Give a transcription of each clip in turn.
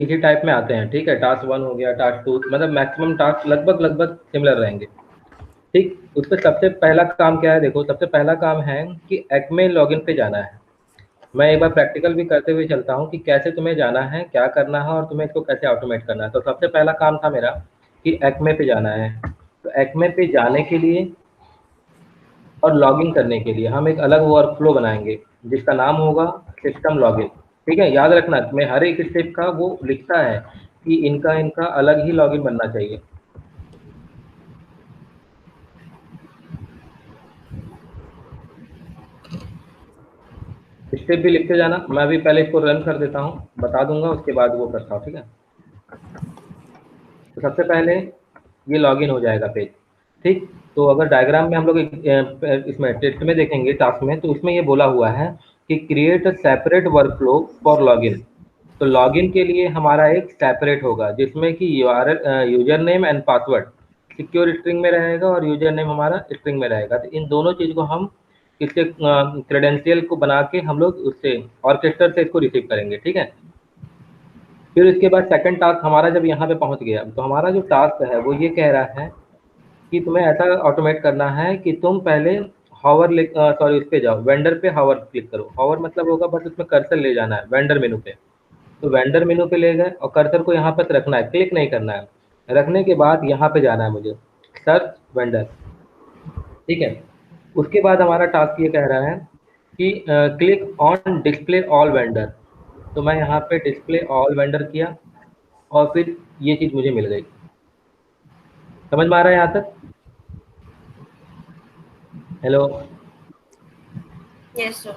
इसी टाइप में आते हैं, ठीक है। टास्क 1 हो गया, टास्क 2, मतलब मैक्सिमम टास्क लगभग लगभग सिमिलर रहेंगे, ठीक। उस पर सबसे पहला काम क्या है, देखो सबसे पहला काम है कि एक्मे लॉगिन पे जाना है। मैं एक बार प्रैक्टिकल भी करते हुए चलता हूँ कि कैसे तुम्हें जाना है, क्या करना है और तुम्हें इसको कैसे ऑटोमेट करना है। तो सबसे पहला काम था मेरा कि एक्मे पे जाना है। तो एक्मे पे जाने के लिए और लॉगिन करने के लिए हम एक अलग वर्कफ्लो बनाएंगे जिसका नाम होगा सिस्टम लॉगिन, ठीक है। याद रखना, मैं हर एक स्टेप का वो लिखता है कि इनका इनका अलग ही लॉगिन बनना चाहिए। स्टेप भी लिखते जाना, मैं अभी पहले इसको रन कर देता हूँ, बता दूंगा, उसके बाद वो करता हूँ, ठीक है। तो सबसे पहले ये लॉगिन हो जाएगा पेज, ठीक। तो अगर डायग्राम में हम लोग इसमें टेक्स्ट में देखेंगे टास्क में, तो इसमें ये बोला हुआ है कि create a separate workflow for login. तो लॉगिन के लिए हमारा एक सेपरेट होगा जिसमें कि user name and password secure string में रहेगा और यूजर नेम हमारा स्ट्रिंग में रहेगा। तो इन दोनों चीज़ को हम इसके क्रेडेंशियल को बना के हम लोग उससे ऑर्केस्ट्रा से इसको रिसीव करेंगे, ठीक है। फिर इसके बाद सेकंड टास्क हमारा जब यहाँ पे पहुँच गया, तो हमारा जो टास्क है वो ये कह रहा है कि तुम्हें ऐसा ऑटोमेट करना है कि तुम पहले हॉवर सॉरी उस पे जाओ, वेंडर पे हॉवर क्लिक करो। हॉवर मतलब होगा बस उसमें कर्सर ले जाना है वेंडर मेनू पे। तो वेंडर मेनू पे ले गए और कर्सर को यहाँ पर रखना है, क्लिक नहीं करना है। रखने के बाद यहाँ पे जाना है मुझे सर्च वेंडर, ठीक है। उसके बाद हमारा टास्क ये कह रहा है कि click on display all vendor. तो मैं यहाँ पे डिस्प्ले ऑल वेंडर किया और फिर ये चीज़ मुझे मिल गई। समझ में आ रहा है यहाँ तक? Hello, Yes, sir.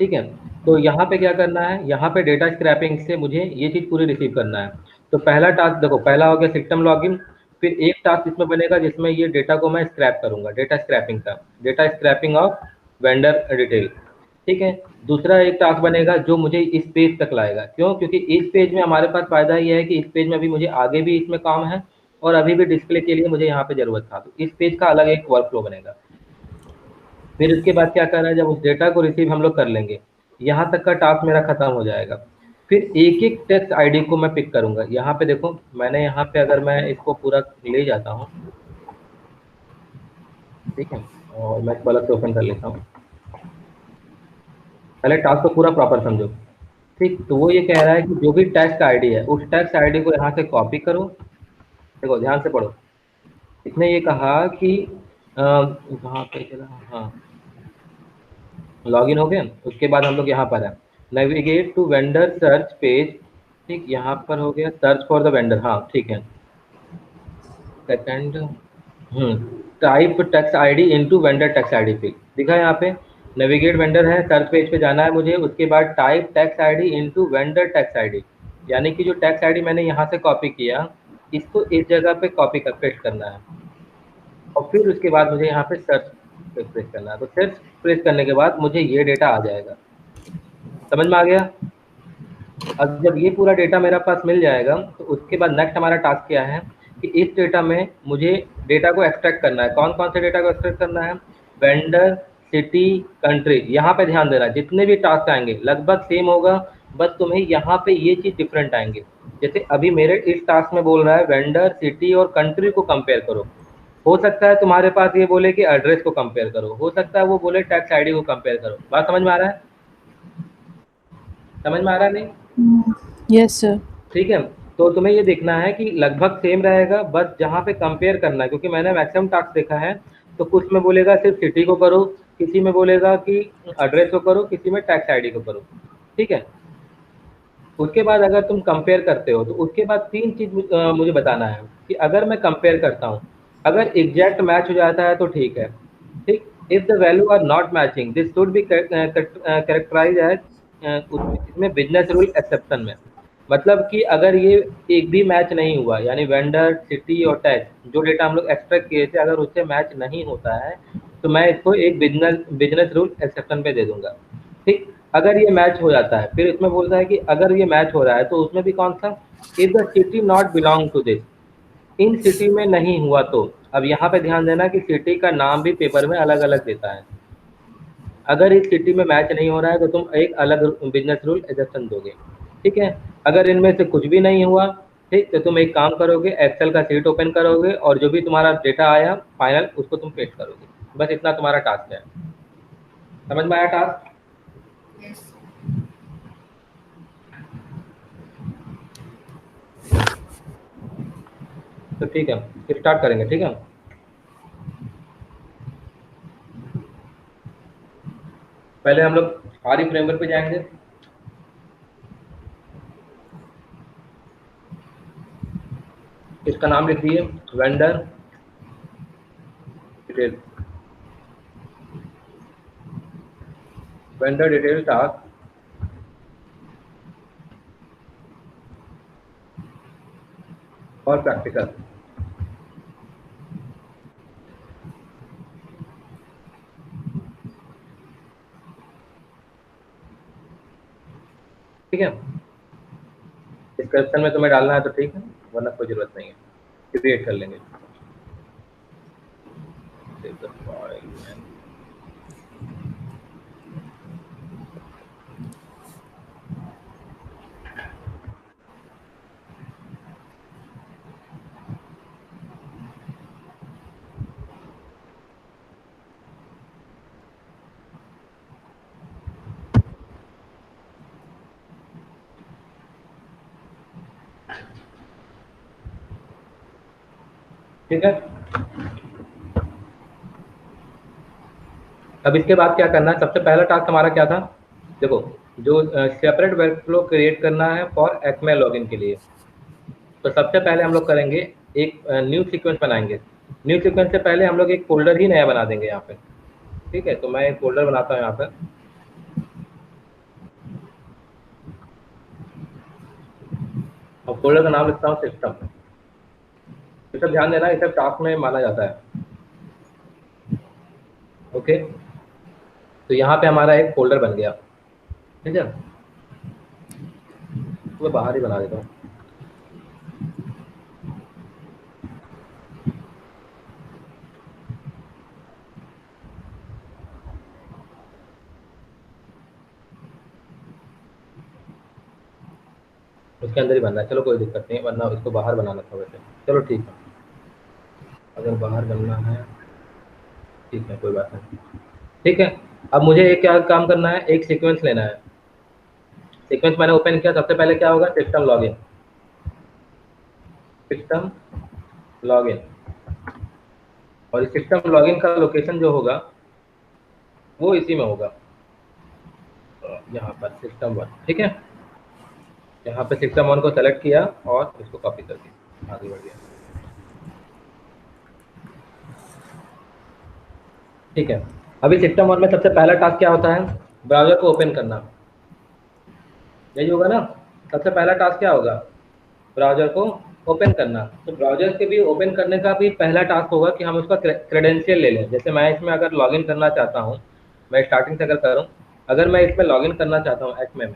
ठीक है। तो यहाँ पे क्या करना है, यहाँ पे डेटा स्क्रैपिंग से मुझे ये चीज़ पूरी रिसीव करना है। तो पहला टास्क देखो, पहला हो गया सिस्टम लॉगिन। फिर एक टास्क इसमें बनेगा जिसमें ये डेटा को मैं स्क्रैप करूंगा, डेटा स्क्रैपिंग का, data scraping of vendor detail, ठीक है। दूसरा एक टास्क बनेगा जो मुझे इस पेज तक लाएगा। क्यों? क्योंकि इस पेज में हमारे पास फायदा ये है कि इस पेज में अभी मुझे आगे भी इसमें काम है और अभी भी डिस्प्ले के लिए मुझे यहाँ पे जरूरत था, तो इस पेज का अलग एक वर्क फ्लो बनेगा। फिर उसके बाद क्या करना है, जब उस डेटा को रिसीव हम लोग कर लेंगे, यहाँ तक का टास्क मेरा खत्म हो जाएगा। फिर एक एक टेक्स्ट आईडी को मैं पिक करूंगा। यहाँ पे देखो, मैंने यहाँ पे अगर मैं इसको पूरा ले जाता हूँ, ठीक है, और मैं बल्ब से ओपन कर लेता हूँ। पहले टास्क को पूरा प्रॉपर समझो, ठीक। तो वो ये कह रहा है कि जो भी टेक्स्ट आईडी है उस टेक्स्ट आईडी को यहाँ से कॉपी करो। देखो ध्यान से पढ़ो, इसने ये कहा कि वहाँ पे चला, हाँ, लॉगिन हो गए। उसके बाद हम लोग यहाँ पर है, navigate to vendor search page, ठीक। यहाँ पर हो गया सर्च फॉर द वेंडर, हाँ ठीक है। Second, type text ID into vendor text ID field दिखा है यहाँ पे। नेविगेट वेंडर है, सर्च पेज पे जाना है मुझे। उसके बाद type text ID into vendor text ID, यानी कि जो टेक्स्ट आईडी मैंने यहाँ से कॉपी किया, इसको इस जगह पे कॉपी कर पेस्ट करना है। और फिर उसके बाद मुझे यहाँ पे सर्च पे प्रेस करना है। तो सर्च प्रेस करने के बाद मुझे ये डेटा आ जाएगा। समझ में आ गया? अब जब ये पूरा डेटा मेरे पास मिल जाएगा, तो उसके बाद नेक्स्ट हमारा टास्क क्या है कि इस डेटा में मुझे डेटा को एक्सट्रैक्ट करना है। कौन कौन से डेटा को एक्सट्रैक्ट करना है? Vendor, city, country. यहाँ पे ध्यान देना, जितने भी टास्क आएंगे लगभग सेम होगा, बस तुम्हें यहाँ पे ये चीज़ डिफरेंट आएंगे। जैसे अभी मेरे इस टास्क में बोल रहा है वेंडर, सिटी और कंट्री को कंपेयर करो। हो सकता है तुम्हारे पास ये बोले कि एड्रेस को कंपेयर करो, हो सकता है वो बोले टैक्स आईडी को कंपेयर करो। बात समझ में आ रहा है? समझ में आ रहा है नहीं? Yes, sir. ठीक है। तो तुम्हें ये देखना है कि लगभग सेम रहेगा, बस जहाँ पे कंपेयर करना है, क्योंकि मैंने मैक्सिमम टास्क देखा है। तो कुछ में बोलेगा सिर्फ सिटी को करो, किसी में बोलेगा कि एड्रेस को करो, किसी में टैक्स आईडी को करो, ठीक है। उसके बाद अगर तुम कंपेयर करते हो तो उसके बाद तीन चीज मुझे बताना है कि अगर मैं कंपेयर करता हूँ, अगर एग्जैक्ट मैच हो जाता है तो ठीक है, ठीक। If the value are not matching this should be characterise as, इसमें बिजनेस रूल एक्सेप्शन में, मतलब कि अगर ये एक भी मैच नहीं हुआ, यानी वेंडर, सिटी और टैक्स जो डेटा हम लोग एक्सट्रैक्ट किए थे, अगर उससे मैच नहीं होता है तो मैं इसको एक बिजनेस बिजनेस रूल एक्सेप्शन पे दे दूंगा, ठीक। अगर ये मैच हो जाता है, फिर इसमें बोलता है कि अगर ये मैच हो रहा है तो उसमें भी कौन सा, if the city not belong to this, इन सिटी में नहीं हुआ तो। अब यहाँ पे ध्यान देना कि सिटी का नाम भी पेपर में अलग अलग देता है। अगर इस सिटी में मैच नहीं हो रहा है तो तुम एक अलग बिजनेस रूल एग्जेप्शन दोगे, ठीक है। अगर इनमें से कुछ भी नहीं हुआ, ठीक, तो तुम एक काम करोगे, एक्सेल का शीट ओपन करोगे और जो भी तुम्हारा डेटा आया फाइनल उसको तुम पेस्ट करोगे। बस इतना तुम्हारा टास्क है। समझ में आया टास्क? तो ठीक है, फिर स्टार्ट करेंगे। ठीक है, पहले हम लोग आरी फ्रेमवर्क पे जाएंगे। इसका नाम लिख दिए vendor detail, vendor detail task और प्रैक्टिकल। ठीक है, डिस्क्रिप्शन में तुम्हें डालना है तो ठीक है, वरना कोई जरूरत नहीं है, क्रिएट कर लेंगे। Save the file and- ठीक है, अब इसके बाद क्या करना है? सबसे पहला टास्क हमारा क्या था? देखो, जो सेपरेट वर्कफ्लो क्रिएट करना है फॉर एक्मेल लॉगिन के लिए। तो सबसे पहले हम लोग करेंगे, एक न्यू सीक्वेंस बनाएंगे। न्यू सीक्वेंस से पहले हम लोग एक फोल्डर ही नया बना देंगे यहाँ पे। ठीक है, तो मैं एक फोल्डर बनाता हूँ यहाँ पर, और फोल्डर का नाम लिखता हूँ सिस्टम। ये सब ध्यान देना, ये सब टास्क में माना जाता है। ओके, तो यहाँ पे हमारा एक फोल्डर बन गया। ठीक है, तो मैं बाहर ही बना देता हूँ। उसके अंदर ही बनना है, चलो कोई दिक्कत नहीं, वरना इसको बाहर बनाना था वैसे। चलो ठीक है, अगर बाहर बनना है ठीक है, कोई बात नहीं। ठीक है, अब मुझे एक क्या काम करना है, एक सीक्वेंस लेना है। सीक्वेंस मैंने ओपन किया, सबसे पहले क्या होगा? System login, system login. और इस सिस्टम लॉगिन का लोकेशन जो होगा वो इसी में होगा, यहाँ पर सिस्टम वन। ठीक है, यहाँ पे सिस्टम वन को सेलेक्ट किया और इसको कॉपी कर दिया, आगे बढ़ गया। ठीक है, अभी सिस्टम वन में सबसे पहला टास्क क्या होता है? ब्राउजर को ओपन करना, यही होगा ना? सबसे पहला टास्क क्या होगा? ब्राउजर को ओपन करना। तो ब्राउजर के भी ओपन करने का भी पहला टास्क होगा कि हम उसका क्रेडेंशियल ले लें। जैसे मैं इसमें अगर लॉगिन करना चाहता हूँ, मैं स्टार्टिंग से अगर करूँ, अगर मैं इसमें लॉगिन करना चाहता हूँ एक्मे में,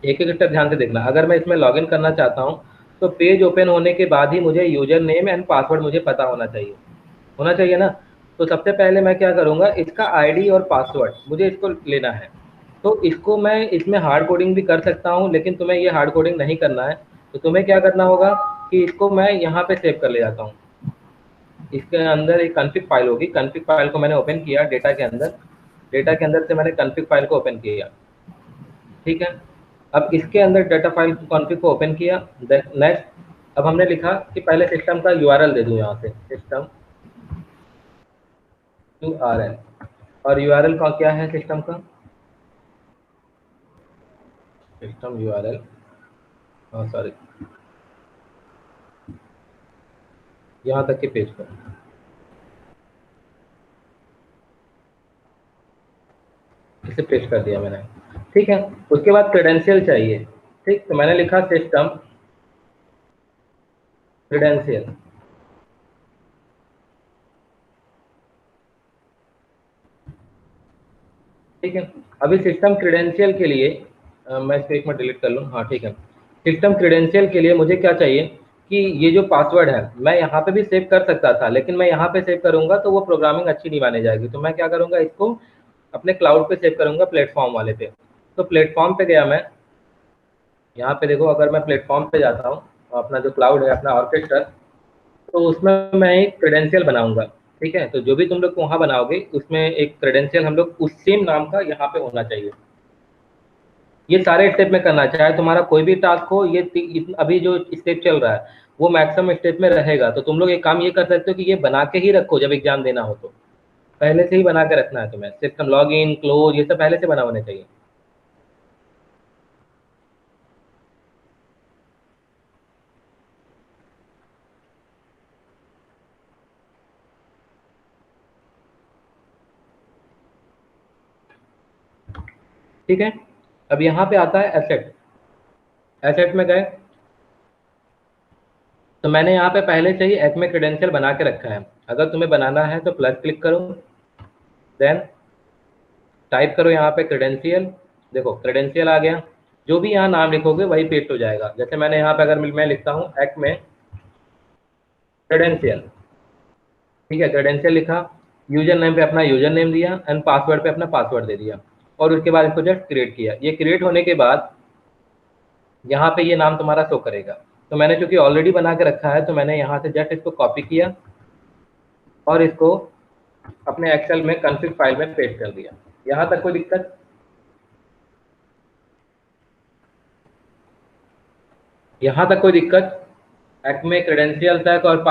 एक एक स्टेप ध्यान से देखना। अगर मैं इसमें लॉगिन करना चाहता हूँ तो पेज ओपन होने के बाद ही मुझे यूजर नेम एंड पासवर्ड मुझे पता होना चाहिए ना? तो सबसे पहले मैं क्या करूँगा, इसका आईडी और पासवर्ड मुझे इसको लेना है। तो इसको मैं इसमें हार्ड कोडिंग भी कर सकता हूँ, लेकिन तुम्हें ये हार्ड कोडिंग नहीं करना है। तो तुम्हें क्या करना होगा कि इसको मैं यहाँ पे सेव कर ले जाता हूँ। इसके अंदर एक कॉन्फ़िग फाइल होगी, कॉन्फ़िग फाइल को मैंने ओपन किया डेटा के अंदर, डेटा के अंदर से मैंने कॉन्फ़िग फाइल को ओपन किया। ठीक है, अब इसके अंदर डाटा फाइल कॉन्फ़िग को ओपन किया। नेक्स्ट, अब हमने लिखा कि पहले सिस्टम का यूआरएल दे दूं, यहाँ से सिस्टम यूआरएल। और यूआरएल का क्या है सिस्टम का? सिस्टम यूआरएल, हाँ सॉरी, यहाँ तक के पेज पर इसे पेस्ट कर दिया मैंने। ठीक है, उसके बाद क्रेडेंशियल चाहिए। ठीक, तो मैंने लिखा सिस्टम क्रेडेंशियल। ठीक है, अभी सिस्टम क्रेडेंशियल के लिए मैं इसको एक मिनट डिलीट कर लूँ। हाँ ठीक है, सिस्टम क्रेडेंशियल के लिए मुझे क्या चाहिए कि ये जो पासवर्ड है मैं यहाँ पे भी सेव कर सकता था, लेकिन मैं यहाँ पे सेव करूँगा तो वो प्रोग्रामिंग अच्छी नहीं मानी जाएगी। तो मैं क्या करूँगा, इसको अपने क्लाउड पे सेव करूँगा, प्लेटफॉर्म वाले पे। तो प्लेटफॉर्म पे गया मैं, यहाँ पे देखो, अगर मैं प्लेटफॉर्म पे जाता हूँ, अपना जो क्लाउड है, अपना ऑर्केस्ट्रा, तो उसमें मैं एक क्रेडेंशियल बनाऊंगा। ठीक है, तो जो भी तुम लोग वहाँ बनाओगे उसमें एक क्रेडेंशियल हम लोग उस सेम नाम का यहाँ पे होना चाहिए। ये सारे स्टेप में करना, चाहे तुम्हारा कोई भी टास्क हो, ये अभी जो स्टेप चल रहा है वो मैक्सिमम स्टेप में रहेगा। तो तुम लोग एक काम ये कर सकते हो कि ये बना के ही रखो, जब एग्जाम देना हो तो पहले से ही बना के रखना है तुम्हें। सिस्टम लॉग इन क्लोज ये सब पहले से बना होना चाहिए। ठीक है, अब यहाँ पे आता है एसेट। एसेट में गए, तो मैंने यहाँ पे पहले से ही एक्मे क्रेडेंशियल बना के रखा है। अगर तुम्हें बनाना है तो प्लस क्लिक करो, देन टाइप करो यहाँ पे क्रेडेंशियल। देखो क्रेडेंशियल आ गया, जो भी यहाँ नाम लिखोगे वही पेस्ट हो जाएगा। जैसे मैंने यहाँ पे अगर मैं लिखता हूँ एक्मे क्रेडेंशियल, ठीक है, क्रेडेंशियल लिखा, यूजर नेम पे अपना यूजर नेम दिया एंड पासवर्ड पे अपना पासवर्ड दे दिया, और उसके बाद इसको जस्ट क्रिएट किया। ये क्रिएट होने के बाद यहाँ पे ये नाम तुम्हारा शो करेगा। तो मैंने चूंकि ऑलरेडी बना के रखा है, तो मैंने यहाँ से जस्ट इसको कॉपी किया और इसको अपने एक्सेल में कॉन्फ़िग फाइल में पेस्ट कर दिया। यहाँ तक कोई दिक्कत? यहाँ तक कोई दिक्कत? एक्मे क्रेडेंशियल तक और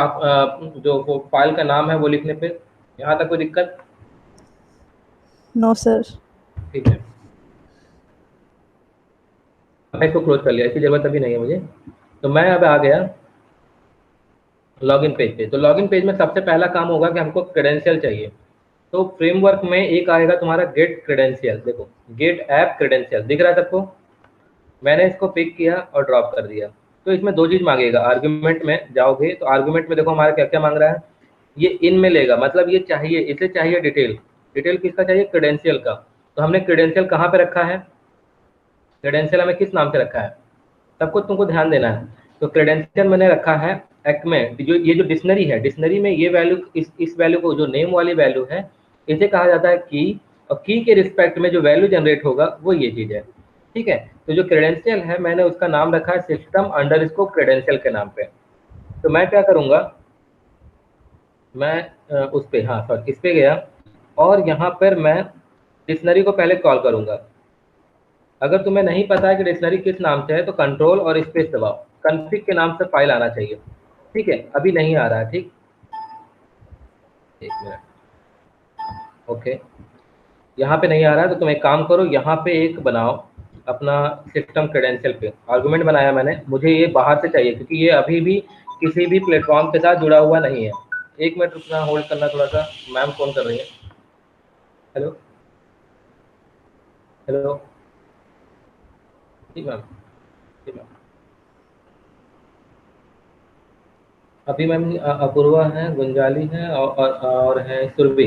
जो वो फाइल का नाम है वो लिखने पे यहाँ तक कोई दिक्कत? No, sir. ठीक है, मैं इसको क्लोज कर लिया, इसकी जरूरत अभी नहीं है मुझे। तो मैं अब आ गया लॉगिन पेज पे। तो लॉगिन पेज में सबसे पहला काम होगा कि हमको क्रेडेंशियल चाहिए। तो फ्रेमवर्क में एक आएगा तुम्हारा गेट क्रेडेंशियल। देखो गेट ऐप क्रेडेंशियल दिख रहा है सबको? मैंने इसको पिक किया और ड्रॉप कर दिया। तो इसमें दो चीज मांगेगा। आर्ग्यूमेंट में जाओगे तो आर्ग्यूमेंट में देखो हमारा क्या क्या मांग रहा है। ये इन में लेगा, मतलब ये चाहिए, इसे चाहिए डिटेल। डिटेल किसका चाहिए? क्रेडेंशियल का। तो हमने क्रेडेंशियल कहाँ पे रखा है? क्रेडेंशियल हमें किस नाम से रखा है, सब कुछ तुमको ध्यान देना है। तो क्रेडेंशियल मैंने रखा है एक्मे। जो ये जो डिक्शनरी है, डिक्शनरी में ये वैल्यू, इस वैल्यू को, जो नेम वाली वैल्यू है, इसे कहा जाता है की। और की के रिस्पेक्ट में जो वैल्यू जनरेट होगा वो ये चीज है। ठीक है, तो जो क्रेडेंशियल है मैंने उसका नाम रखा है सिस्टम अंडर इसको क्रेडेंशियल के नाम पे। तो मैं क्या करूंगा, मैं उस पे, हाँ सॉरी, इस पे गया और यहाँ पर मैं डिक्शनरी को पहले कॉल करूंगा। अगर तुम्हें नहीं पता है कि डिक्शनरी किस नाम से है, तो कंट्रोल और स्पेस दबाओ, कॉन्फ़िग के नाम से फाइल आना चाहिए। ठीक है, अभी नहीं आ रहा है, ठीक, एक मिनट, ओके, यहाँ पे नहीं आ रहा है। तो तुम एक काम करो, यहाँ पे एक बनाओ अपना सिस्टम क्रेडेंशियल पे आर्गुमेंट बनाया मैंने। मुझे ये बाहर से चाहिए क्योंकि ये अभी भी किसी भी प्लेटफॉर्म के साथ जुड़ा हुआ नहीं है। एक मिनट रुकना, होल्ड करना थोड़ा सा, मैम फोन कर रही है। हेलो, हेलो, जी मैम, जी मैम। अभी मैम अपूर्वा है, गुंजाली है और है सुरभि।